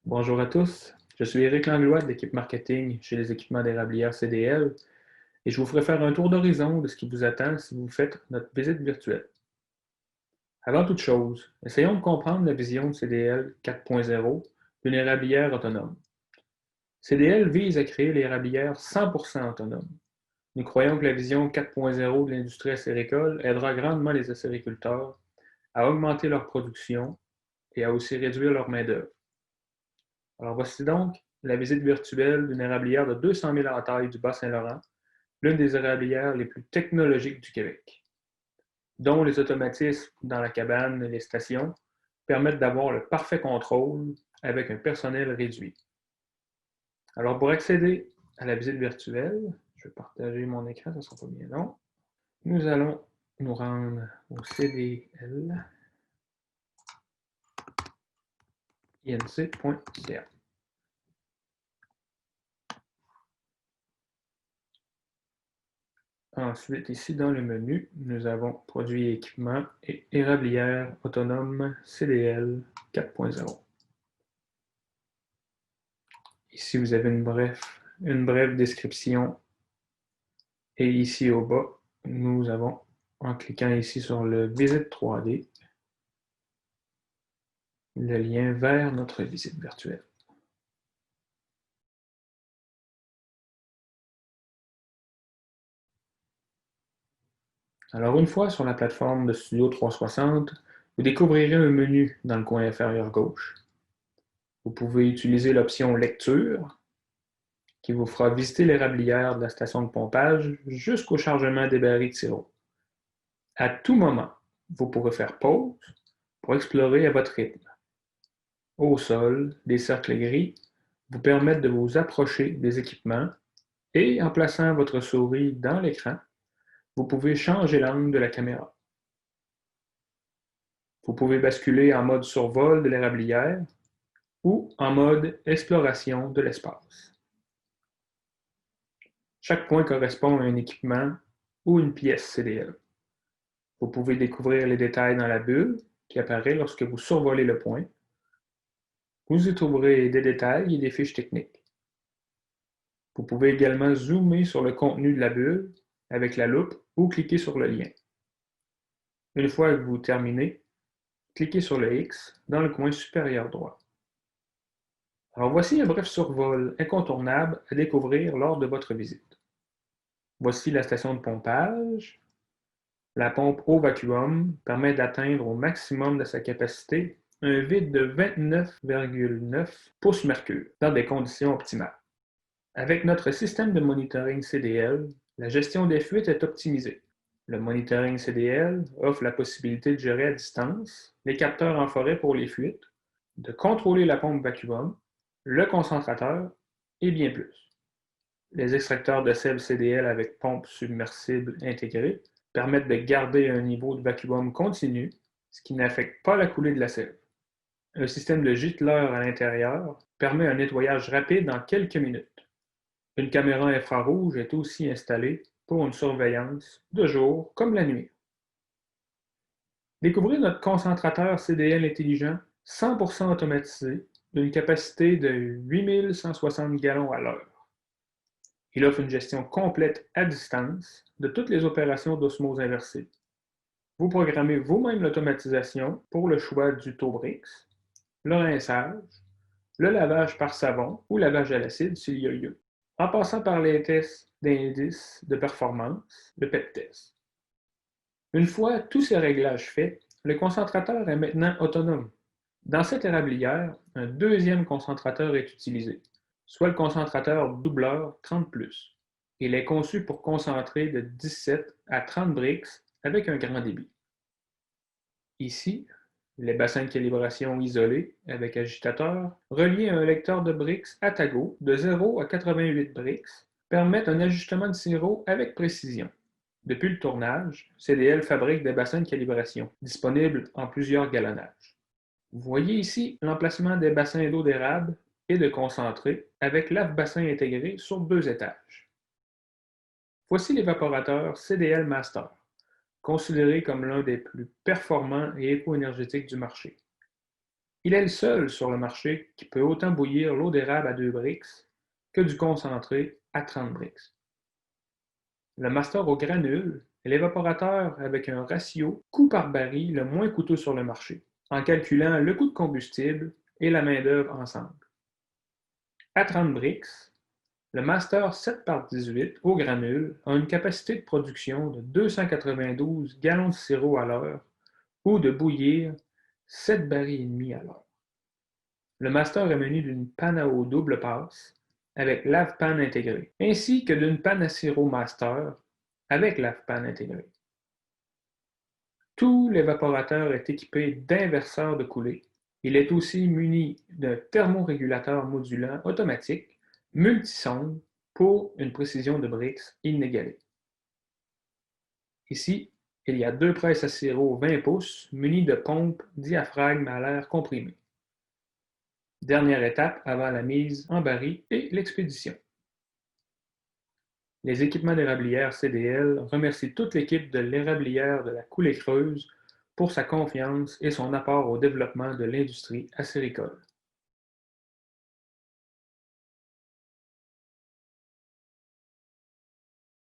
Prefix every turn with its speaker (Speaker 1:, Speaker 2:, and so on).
Speaker 1: Bonjour à tous, je suis Éric Langlois de l'équipe marketing chez les équipements d'érablière CDL et je vous ferai faire un tour d'horizon de ce qui vous attend si vous faites notre visite virtuelle. Avant toute chose, essayons de comprendre la vision de CDL 4.0 d'une érablière autonome. CDL vise à créer l'érablière 100% autonome. Nous croyons que la vision 4.0 de l'industrie acéricole aidera grandement les acériculteurs à augmenter leur production et à aussi réduire leur main-d'œuvre. Alors voici donc la visite virtuelle d'une érablière de 200 000 à taille du Bas-Saint-Laurent, l'une des érablières les plus technologiques du Québec, dont les automatismes dans la cabane et les stations permettent d'avoir le parfait contrôle avec un personnel réduit. Alors pour accéder à la visite virtuelle, je vais partager mon écran, ça ne sera pas bien long. Nous allons nous rendre au cdl.inc.ca. Ensuite, ici dans le menu, nous avons Produits et équipements et érablière autonome CDL 4.0. Ici, vous avez une brève description et ici au bas, nous avons, en cliquant ici sur le Visite 3D, le lien vers notre visite virtuelle. Alors, une fois sur la plateforme de Studio 360, vous découvrirez un menu dans le coin inférieur gauche. Vous pouvez utiliser l'option Lecture, qui vous fera visiter l'érablière de la station de pompage jusqu'au chargement des barils de sirop. À tout moment, vous pourrez faire pause pour explorer à votre rythme. Au sol, des cercles gris vous permettent de vous approcher des équipements et en plaçant votre souris dans l'écran, vous pouvez changer l'angle de la caméra. Vous pouvez basculer en mode survol de l'érablière ou en mode exploration de l'espace. Chaque point correspond à un équipement ou une pièce CDL. Vous pouvez découvrir les détails dans la bulle qui apparaît lorsque vous survolez le point. Vous y trouverez des détails et des fiches techniques. Vous pouvez également zoomer sur le contenu de la bulle avec la loupe ou cliquer sur le lien. Une fois que vous terminez, cliquez sur le X dans le coin supérieur droit. Alors voici un bref survol incontournable à découvrir lors de votre visite. Voici la station de pompage. La pompe au vacuum permet d'atteindre au maximum de sa capacité un vide de 29,9 pouces mercure dans des conditions optimales. Avec notre système de monitoring CDL, la gestion des fuites est optimisée. Le monitoring CDL offre la possibilité de gérer à distance les capteurs en forêt pour les fuites, de contrôler la pompe vacuum, le concentrateur et bien plus. Les extracteurs de sel CDL avec pompe submersible intégrée permettent de garder un niveau de vacuum continu, ce qui n'affecte pas la coulée de la sève. Un système de gicleur à l'intérieur permet un nettoyage rapide en quelques minutes. Une caméra infrarouge est aussi installée pour une surveillance de jour comme la nuit. Découvrez notre concentrateur CDL intelligent 100% automatisé d'une capacité de 8160 gallons à l'heure. Il offre une gestion complète à distance de toutes les opérations d'osmose inversée. Vous programmez vous-même l'automatisation pour le choix du taux Brix, le rinçage, le lavage par savon ou lavage à l'acide s'il y a lieu, en passant par les tests d'indice de performance, le PEP test. Une fois tous ces réglages faits, le concentrateur est maintenant autonome. Dans cette érablière, un deuxième concentrateur est utilisé, soit le concentrateur doubleur 30+. Il est conçu pour concentrer de 17 à 30 Brix avec un grand débit. Ici, les bassins de calibration isolés avec agitateur reliés à un lecteur de Brix Atago de 0 à 88 Brix permettent un ajustement de sirop avec précision. Depuis le tournage, CDL fabrique des bassins de calibration, disponibles en plusieurs galonnages. Vous voyez ici l'emplacement des bassins d'eau d'érable et de concentré avec lave-bassin intégré sur 2 étages. Voici l'évaporateur CDL Master, considéré comme l'un des plus performants et éco-énergétiques du marché. Il est le seul sur le marché qui peut autant bouillir l'eau d'érable à 2 Brix que du concentré à 30 Brix. Le master au granule est l'évaporateur avec un ratio coût par baril le moins coûteux sur le marché, en calculant le coût de combustible et la main-d'œuvre ensemble. À 30 Brix, le master 7 par 18 au granule a une capacité de production de 292 gallons de sirop à l'heure ou de bouillir 7 barils et demi à l'heure. Le master est muni d'une panne à eau double passe avec lave-panne intégrée, ainsi que d'une panne à sirop master avec lave-panne intégrée. Tout l'évaporateur est équipé d'inverseurs de coulée. Il est aussi muni d'un thermorégulateur modulant automatique multisonde pour une précision de Brix inégalée. Ici, il y a 2 presses à sirop 20 pouces munies de pompes diaphragme à l'air comprimé. Dernière étape avant la mise en baril et l'expédition. Les équipements d'érablière CDL remercient toute l'équipe de l'érablière de la Coulée Creuse pour sa confiance et son apport au développement de l'industrie acéricole.